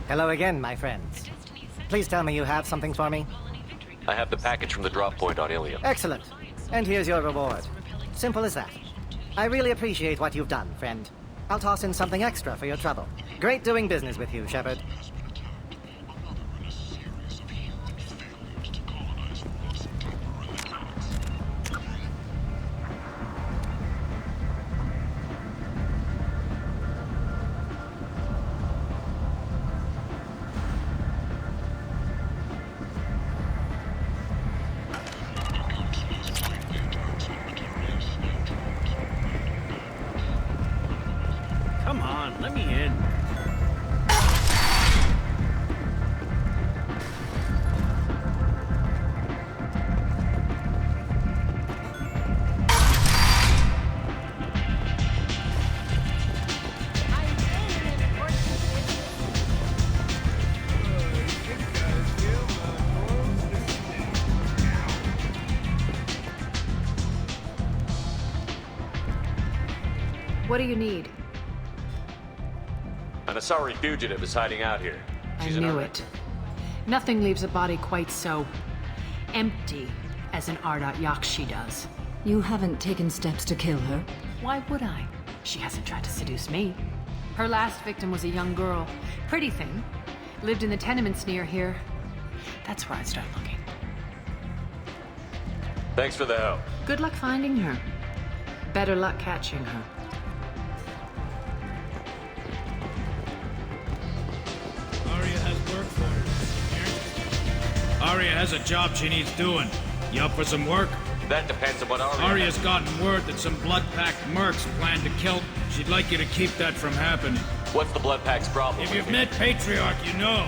Hello again, my friends. Please tell me you have something for me. I have the package from the drop point on Ilium. Excellent. And here's your reward. Simple as that. I really appreciate what you've done, friend. I'll toss in something extra for your trouble. Great doing business with you, Shepard. Come on, let me in. What do you need? An Asari fugitive is hiding out here. I knew it. Nothing leaves a body quite so empty as an Ardat Yakshi does. You haven't taken steps to kill her? Why would I? She hasn't tried to seduce me. Her last victim was a young girl. Pretty thing. Lived in the tenements near here. That's where I'd start looking. Thanks for the help. Good luck finding her. Better luck catching her. Arya has work for her. Arya has a job she needs doing. You up for some work? That depends on what Arya... Arya's gotten word that some blood-packed mercs plan to kill... She'd like you to keep that from happening. What's the Blood Pack's problem? If you've met Patriarch, you know.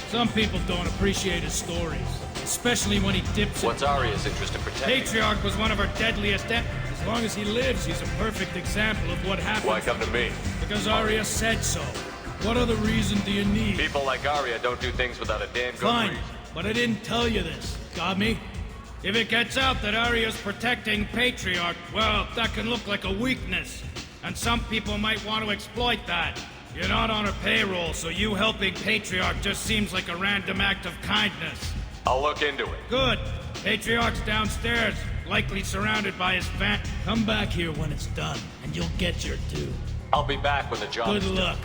Some people don't appreciate his stories. Especially when he dips What's Arya's interest in protecting? Patriarch was one of her deadliest As long as he lives, he's a perfect example of what happens. Why come to me? Because Arya said so. What other reason do you need? People like Arya don't do things without a damn good Fine, reason. but I didn't tell you this. Got me? If it gets out that Arya's protecting Patriarch, well, that can look like a weakness. And some people might want to exploit that. You're not on her payroll, so you helping Patriarch just seems like a random act of kindness. I'll look into it. Good. Patriarch's downstairs, likely surrounded by his fan. Come back here when it's done, and you'll get your due. I'll be back when the job Good is done. luck.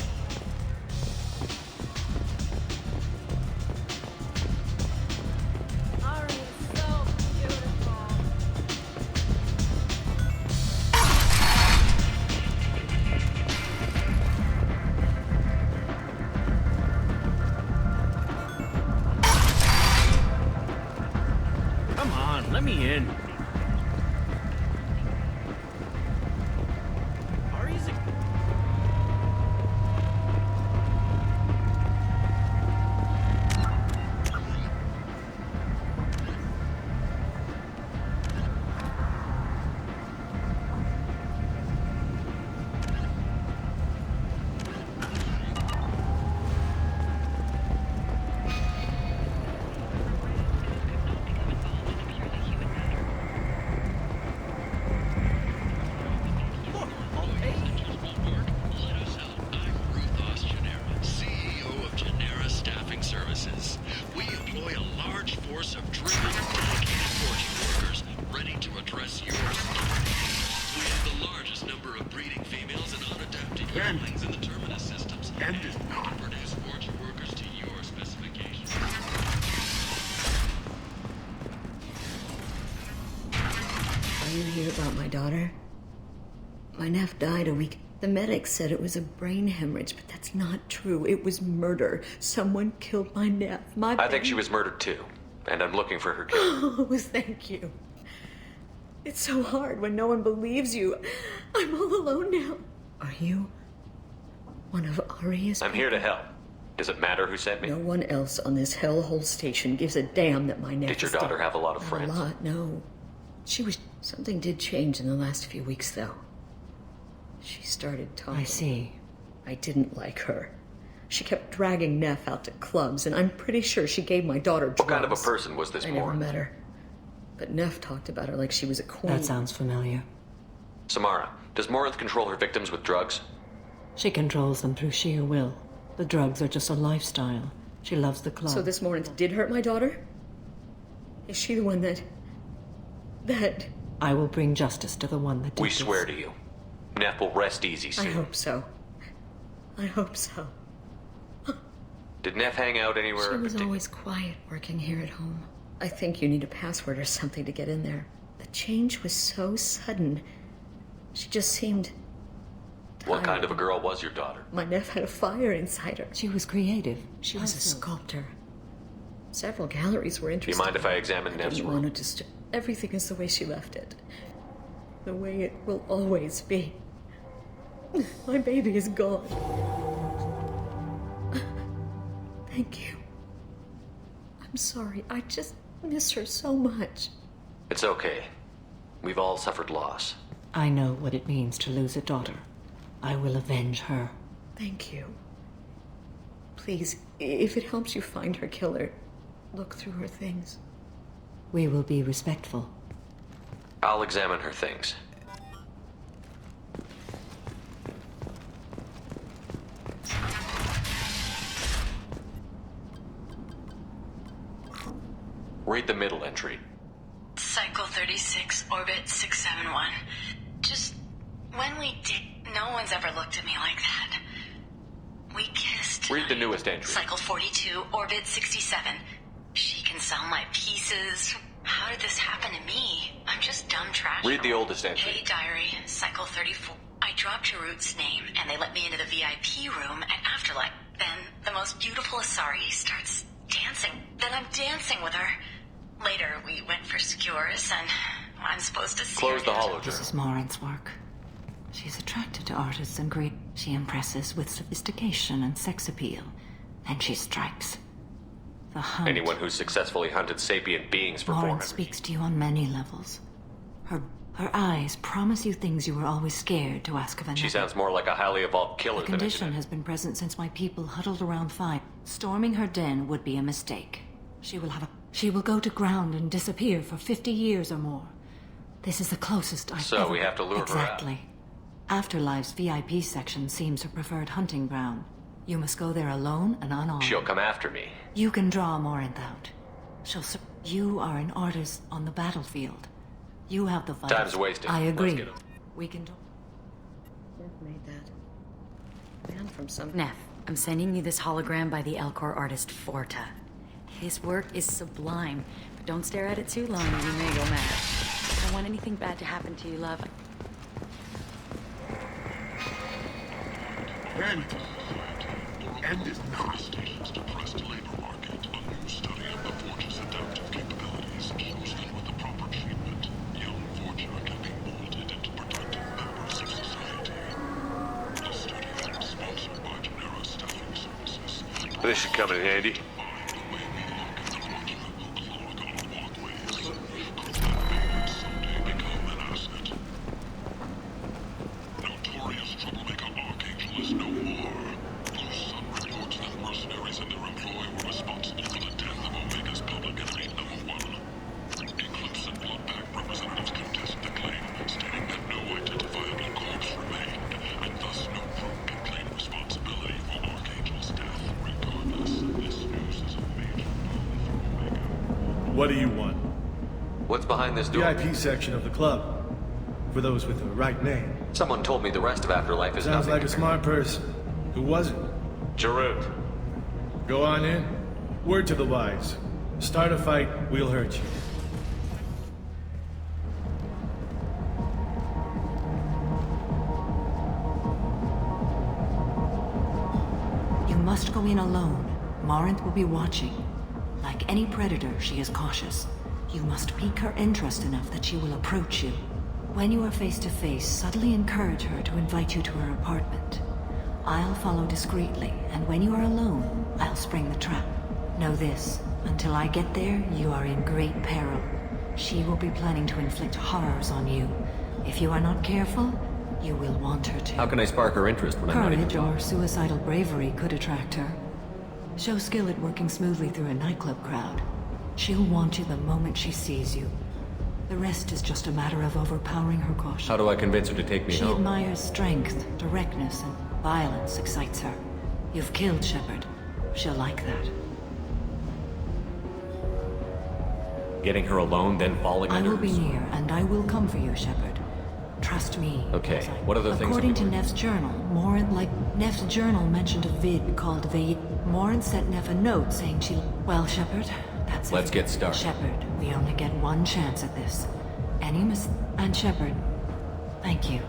Come on, let me in. Arya's a... We employ a large force of driven, dedicated fortune workers ready to address your security. We have the largest number of breeding females and unadapted younglings in the Terminus systems, and we produce fortune workers to your specifications. Are you here about my daughter? My nephew died a week. The medics said it was a brain hemorrhage, but that's not true. It was murder. Someone killed my nephew. I think she was murdered too, and I'm looking for her killer. Oh, thank you. It's so hard when no one believes you. I'm all alone now. Are you one of Arya's I'm here to help. Does it matter who sent me? No one else on this hellhole station gives a damn that my nephew. Did your daughter have a lot of friends? A lot, no. She was... Something did change in the last few weeks, though. She started talking. I see. I didn't like her. She kept dragging Neff out to clubs, and I'm pretty sure she gave my daughter drugs. What kind of a person was this I Moore? never met her. But Neff talked about her like she was a queen. That sounds familiar. Samara, does Morinth control her victims with drugs? She controls them through sheer will. The drugs are just a lifestyle. She loves the club. So this Morinth did hurt my daughter? Is she the one that... I will bring justice to the one that did We this. swear to you. Neff will rest easy I soon. hope so. I hope so. Did Neff hang out anywhere She in was particular? always quiet working here at home. I think you need a password or something to get in there. The change was so sudden. She just seemed... What kind of a girl was your daughter? My Neff had a fire inside her. She was creative. She was a Also- sculptor. Several galleries were Do you interested. mind if I examine I Neff's didn't room? want to everything is the way she left it. The way it will always be. My baby is gone. Thank you. I'm sorry. I just miss her so much. It's okay. We've all suffered loss. I know what it means to lose a daughter. I will avenge her. Thank you. Please, if it helps you find her killer, look through her things. We will be respectful. I'll examine her things. Read the middle entry. Cycle 36, orbit 671. Just when we did, no one's ever looked at me like that. We kissed. Read the newest entry. Cycle 42, orbit 67. She can sell my pieces. How did this happen to me? I'm just dumb trash. Read the oldest entry. Hey, diary, cycle 34. I dropped Jarut's name, and they let me into the VIP room at Afterlife. Then the most beautiful Asari starts dancing. Then I'm dancing with her. Later, we went for skewers, and I'm supposed to see Close her the dance. hologram. This is Morinth's work. She's attracted to artists and great. She impresses with sophistication and sex appeal. Then she strikes. The hunt. Anyone who's successfully hunted sapient beings for Morinth 400 speaks to you on many levels. Her eyes promise you things you were always scared to ask of another. She sounds more like a highly evolved killer The than a condition genetic. has been present since my people huddled around fire. Storming her den would be a mistake. She will go to ground and disappear for 50 years or more. This is the closest I've So ever... we have to lure her out. Exactly. Afterlife's VIP section seems her preferred hunting ground. You must go there alone and unarmed. She'll come after me. You can draw Morinth out. You are an artist on the battlefield. You have the vitals. Time's wasted. I Let's agree. get 'em. We can do... Neff made that. Man from some... Neff, I'm sending you this hologram by the Elcor artist Forta. His work is sublime, but don't stare at it too long or you may go mad. I don't want anything bad to happen to you, love. End is not. Depressed labor market. A new study of the Forge's adaptive capabilities shows that with the proper treatment, young Forger can be molded into productive members of society. The study is sponsored by Genera Staffing Services. This should come in handy. The way we look at the fraudulent clog on walkways could that baby someday become an asset. Notorious troublemaker Archangel is no more. Some reports that mercenaries and their employ were responsible for the death of Omega's public enemy #1. Eclipse and Bloodpack representatives contest the claim, stating that no identifiable corpse remained, and thus no group can claim responsibility for Archangel's death. Regardless, this news is a major blow for Omega. What do you want? What's behind this door? VIP section of the club. For those with the right name. Someone told me the rest of Afterlife is Sounds nothing. like a smart person. Who was it? Jarut. Go on in. Word to the wise. Start a fight, we'll hurt you. You must go in alone. Morinth will be watching. Like any predator, she is cautious. You must pique her interest enough that she will approach you. When you are face to face, subtly encourage her to invite you to her apartment. I'll follow discreetly, and when you are alone, I'll spring the trap. Know this, until I get there, you are in great peril. She will be planning to inflict horrors on you. If you are not careful, you will want her to. How can I spark her interest when I'm not even Courage or suicidal bravery could attract her. Show skill at working smoothly through a nightclub crowd. She'll want you the moment she sees you. The rest is just a matter of overpowering her caution. How do I convince her to take me She home? admires strength, directness, and violence excites her. You've killed Shepard. She'll like that. Getting her alone, then falling I under will her be sword. near, and I will come for you, Shepard. Trust me. Okay, as I- what other things According have to you learned? Neff's journal, Neff's journal mentioned a vid called Morin sent Neff a note saying she... Well, Shepard, that's it. Let's get started. Shepard, we only get one chance at this. And Shepard, thank you.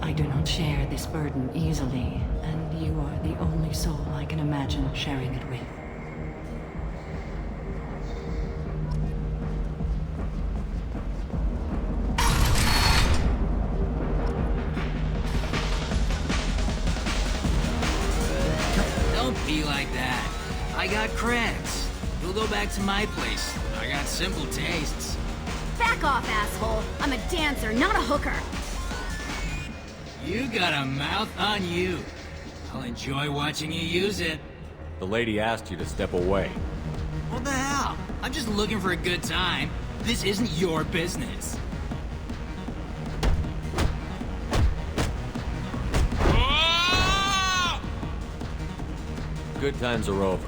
I do not share this burden easily, and you are the only soul I can imagine sharing it with. Don't be like that. I got creds. You'll go back to my place. I got simple tastes. Back off, asshole. I'm a dancer, not a hooker. You got a mouth on you. I'll enjoy watching you use it. The lady asked you to step away. What the hell? I'm just looking for a good time. This isn't your business. Good times are over.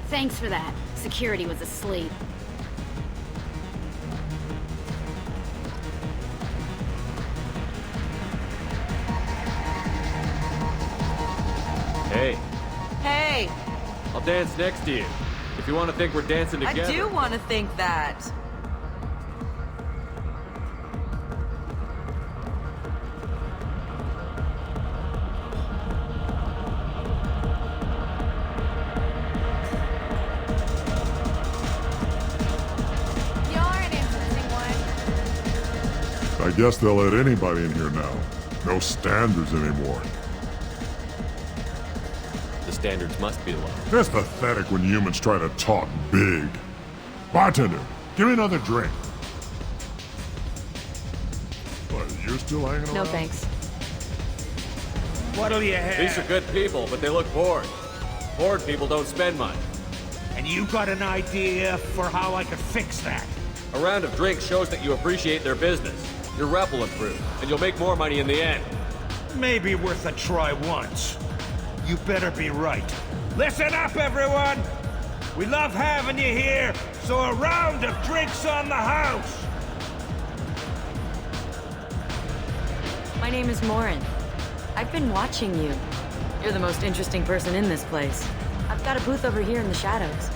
Thanks for that. Security was asleep. Hey, Hey, I'll dance next to you. If you want to think we're dancing together. I do want to think that. You're an interesting one. I guess they'll let anybody in here now. No standards anymore. The standards must be low. It's pathetic when humans try to talk big. Bartender, give me another drink. What, you still hanging around? No thanks. What'll you have? These are good people, but they look bored. Bored people don't spend much. And you got an idea for how I could fix that? A round of drinks shows that you appreciate their business. Your rep will improve, and you'll make more money in the end. Maybe worth a try once. You better be right. Listen up, everyone! We love having you here, so a round of drinks on the house! My name is Morin. I've been watching you. You're the most interesting person in this place. I've got a booth over here in the shadows.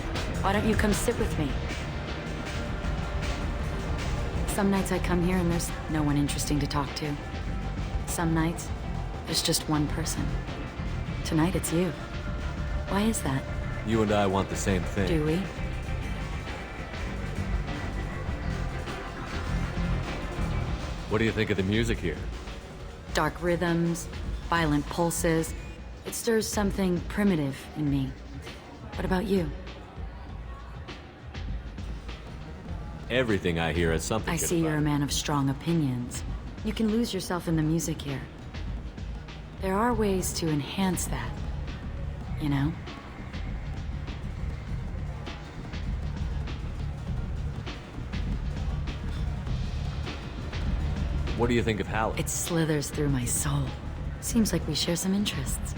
Why don't you come sit with me? Some nights I come here and there's no one interesting to talk to. Some nights, there's just one person. Tonight it's you. Why is that? You and I want the same thing. Do we? What do you think of the music here? Dark rhythms, violent pulses. It stirs something primitive in me. What about you? Everything I hear is something I good see about you're a it. man of strong opinions. You can lose yourself in the music here. There are ways to enhance that, you know? What do you think of Hallie? It slithers through my soul. Seems like we share some interests.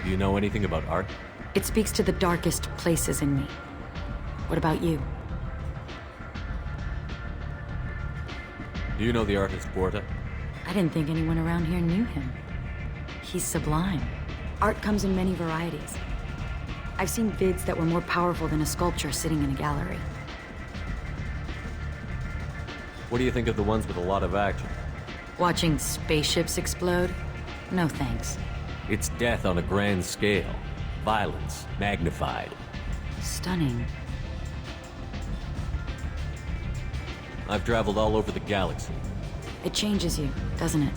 Do you know anything about art? It speaks to the darkest places in me. What about you? Do you know the artist Porta? I didn't think anyone around here knew him. He's sublime. Art comes in many varieties. I've seen vids that were more powerful than a sculpture sitting in a gallery. What do you think of the ones with a lot of action? Watching spaceships explode? No thanks. It's death on a grand scale. Violence, magnified. Stunning. I've traveled all over the galaxy. It changes you, doesn't it?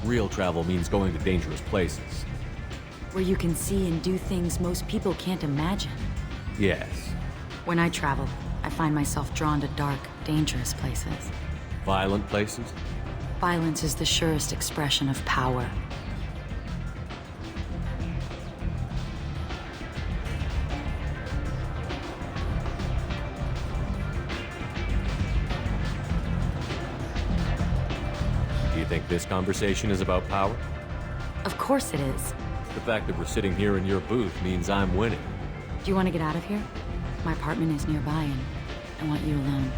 Real travel means going to dangerous places. Where you can see and do things most people can't imagine. Yes. When I travel, I find myself drawn to dark, dangerous places. Violent places? Violence is the surest expression of power. think this conversation is about power? Of course it is. The fact that we're sitting here in your booth means I'm winning. Do you want to get out of here? My apartment is nearby and I want you alone.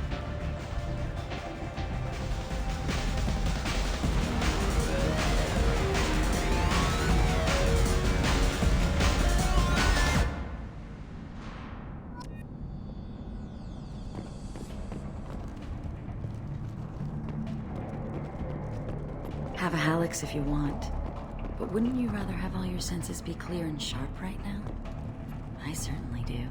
Have a Hallex if you want. But wouldn't you rather have all your senses be clear and sharp right now? I certainly do.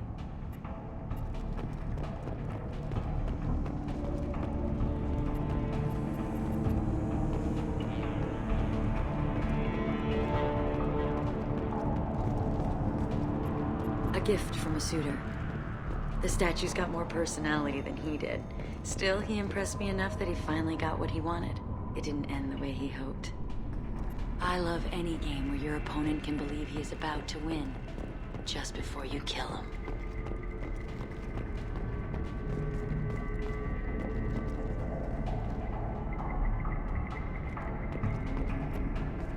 A gift from a suitor. The statue's got more personality than he did. Still, he impressed me enough that he finally got what he wanted. It didn't end the way he hoped. I love any game where your opponent can believe he is about to win, just before you kill him.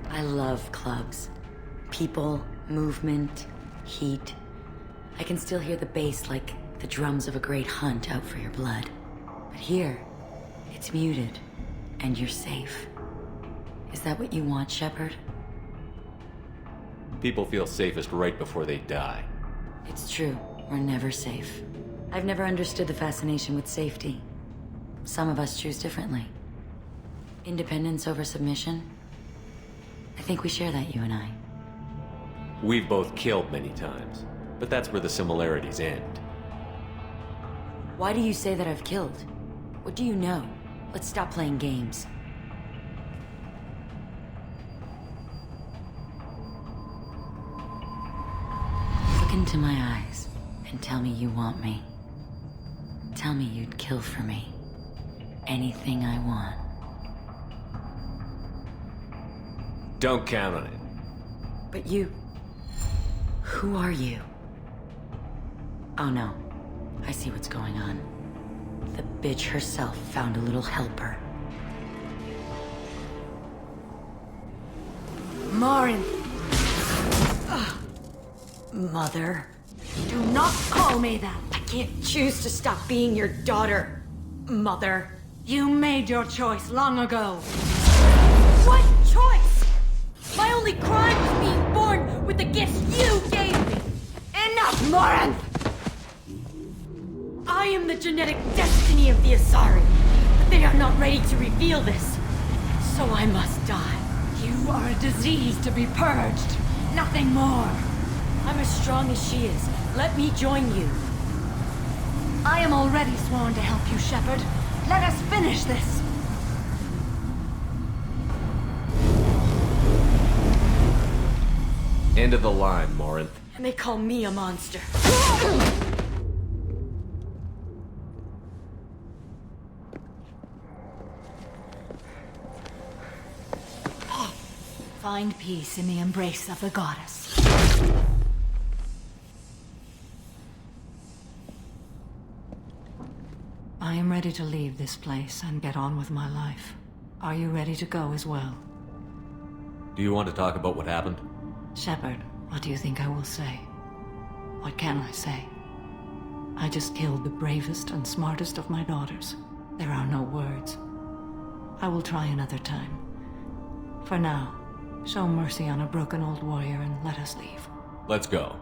I love clubs. People, movement, heat. I can still hear the bass like the drums of a great hunt out for your blood. But here, it's muted. And you're safe. Is that what you want, Shepard? People feel safest right before they die. It's true. We're never safe. I've never understood the fascination with safety. Some of us choose differently. Independence over submission? I think we share that, you and I. We've both killed many times, but that's where the similarities end. Why do you say that I've killed? What do you know? Let's stop playing games. Look into my eyes and tell me you want me. Tell me you'd kill for me. Anything I want. Don't count on it. But you... Who are you? Oh no. I see what's going on. The bitch herself found a little helper. Marin! Mother. Do not call me that! I can't choose to stop being your daughter, Mother. You made your choice long ago. What choice? My only crime was being born with the gifts you gave me! Enough, Marin! I am the genetic destiny of the Asari, but they are not ready to reveal this. So I must die. You are a disease to be purged. Nothing more. I'm as strong as she is. Let me join you. I am already sworn to help you, Shepard. Let us finish this. End of the line, Morinth. And they call me a monster. Find peace in the embrace of the goddess. I am ready to leave this place and get on with my life. Are you ready to go as well? Do you want to talk about what happened? Shepard, what do you think I will say? What can I say? I just killed the bravest and smartest of my daughters. There are no words. I will try another time. For now, show mercy on a broken old warrior and let us leave. Let's go.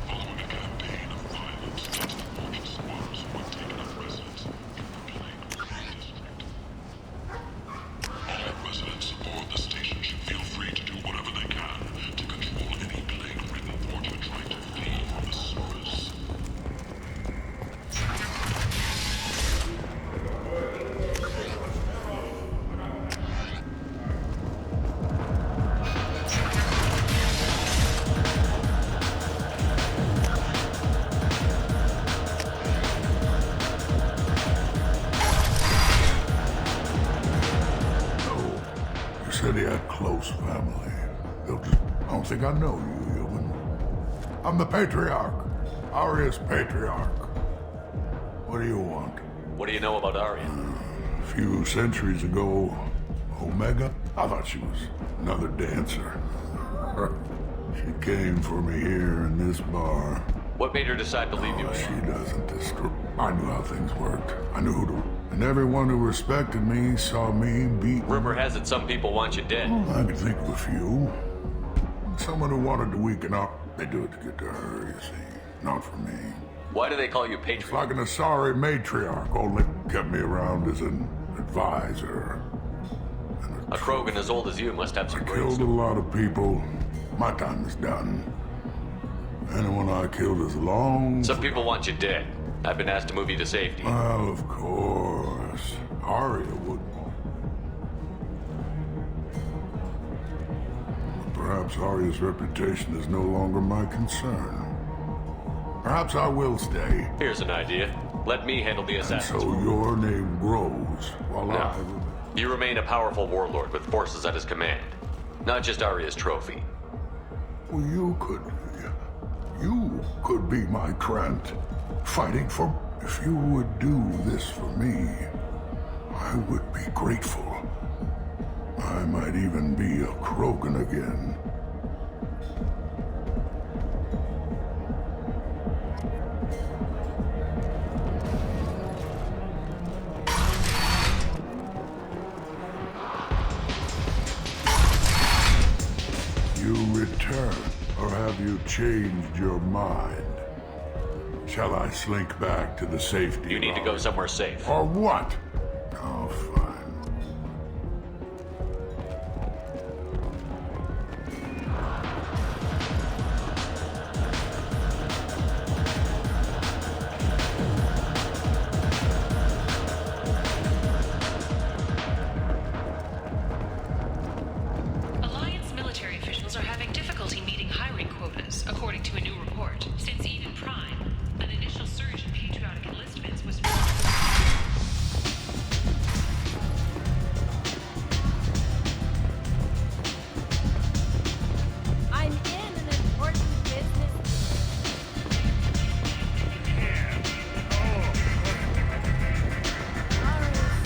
Following a campaign of violence against Fortress Mars when taken at residence. close family. They'll just... I don't think I know you, human. I'm the Patriarch. Aria's Patriarch. What do you want? What do you know about Aria? A few centuries ago, Omega? I thought she was another dancer. She came for me here in this bar. What made her decide to leave you? She doesn't destroy... I knew how things worked. I knew who to... And everyone who respected me saw me beat... Rumor has it some people want you dead. I could think of a few. Someone who wanted to weaken up, they do it to get to her, you see. Not for me. Why do they call you It's Patriarch? like an Asari matriarch, only kept me around as an advisor. A Krogan as old as you must have some brains. Killed a lot of people. My time is done. Anyone I killed is long... Some people want you dead. I've been asked to move you to safety. Well, of course. Aria would. But perhaps Aria's reputation is no longer my concern. Perhaps I will stay. Here's an idea. Let me handle the assassins. So your name grows while No. I... You remain a powerful warlord with forces at his command. Not just Aria's trophy. Well, you could be my Trent. Fighting for... If you would do this for me, I would be grateful. I might even be a Krogan again. You return, or have you changed your mind? Shall I slink back to the safety? You need to go somewhere safe. Or what? Oh, fine. Alliance military officials are having difficulty meeting hiring quotas, according to a new report. Since Eden Prime, an initial surge in patriotic enlistments was... I'm in an important business. Oh,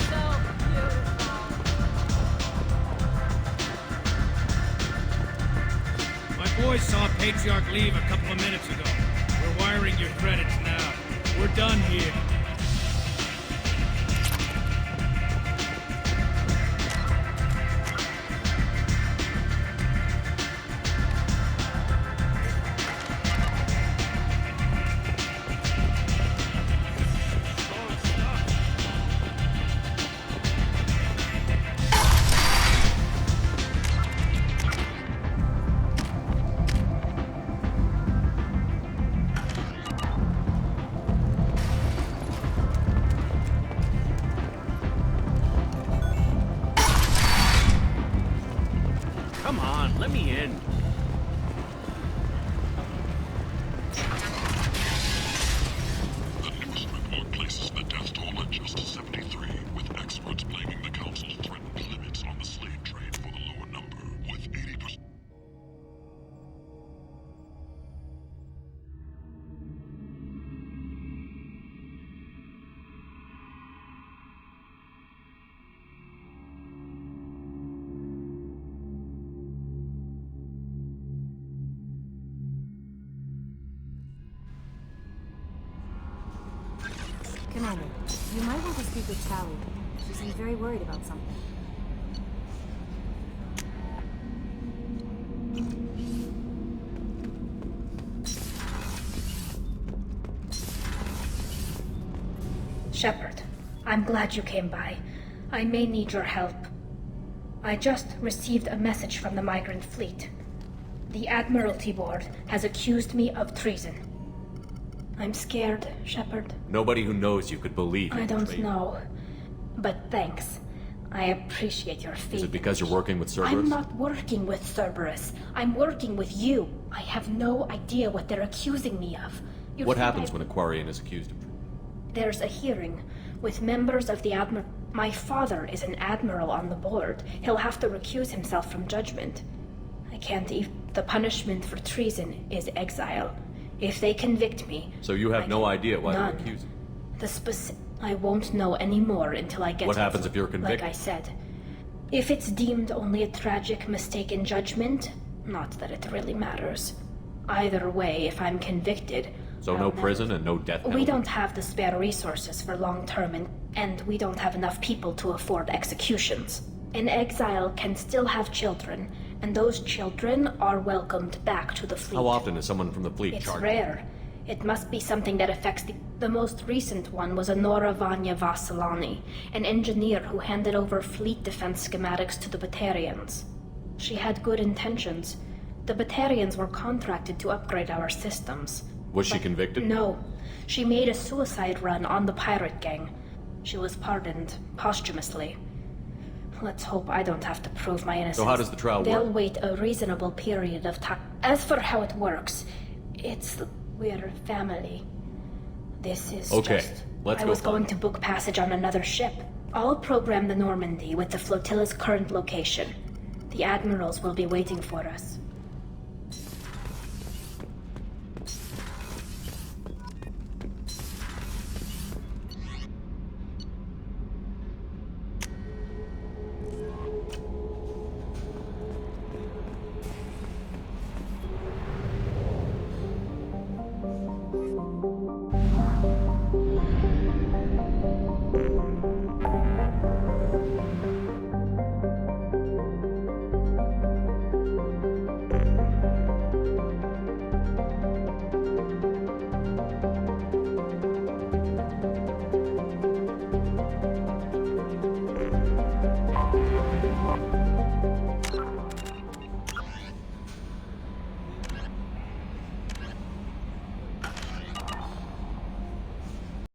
so beautiful. My boys saw Patriarch leave a couple of minutes ago. We're wiring your credits now. We're done here. Come on, let me in. The newest report places the death toll at just 73, with experts blaming the Council's threatened limits on the slave trade for the lower number, with 80%... Commander, you might want to speak with Tally. She seems very worried about something. Shepard, I'm glad you came by. I may need your help. I just received a message from the migrant fleet. The Admiralty Board has accused me of treason. I'm scared, Shepard. Nobody who knows you could believe you. I don't know. But thanks. I appreciate your faith. Is it because you're working with Cerberus? I'm not working with Cerberus. I'm working with you. I have no idea what they're accusing me of. What happens when a Quarian is accused of... There's a hearing with members of the My father is an admiral on the board. He'll have to recuse himself from judgment. I can't the punishment for treason is exile. If they convict me... So you have no idea why they're accusing? I won't know any more until I get... What happens if you're convicted? Like I said. If it's deemed only a tragic mistake in judgment, not that it really matters. Either way, if I'm convicted... So no prison and no death penalty? We don't have the spare resources for long-term, and we don't have enough people to afford executions. An exile can still have children, and those children are welcomed back to the fleet. How often is someone from the fleet charged? It's rare. It must be something that affects the most recent one was Honora Vanya Vasilani, an engineer who handed over fleet defense schematics to the Batarians. She had good intentions. The Batarians were contracted to upgrade our systems. Was she convicted? No. She made a suicide run on the pirate gang. She was pardoned posthumously. Let's hope I don't have to prove my innocence. So how does the trial work? They'll wait a reasonable period of time. As for how it works, we're family. This is okay, let's I go was find going to book passage on another ship. I'll program the Normandy with the flotilla's current location. The admirals will be waiting for us.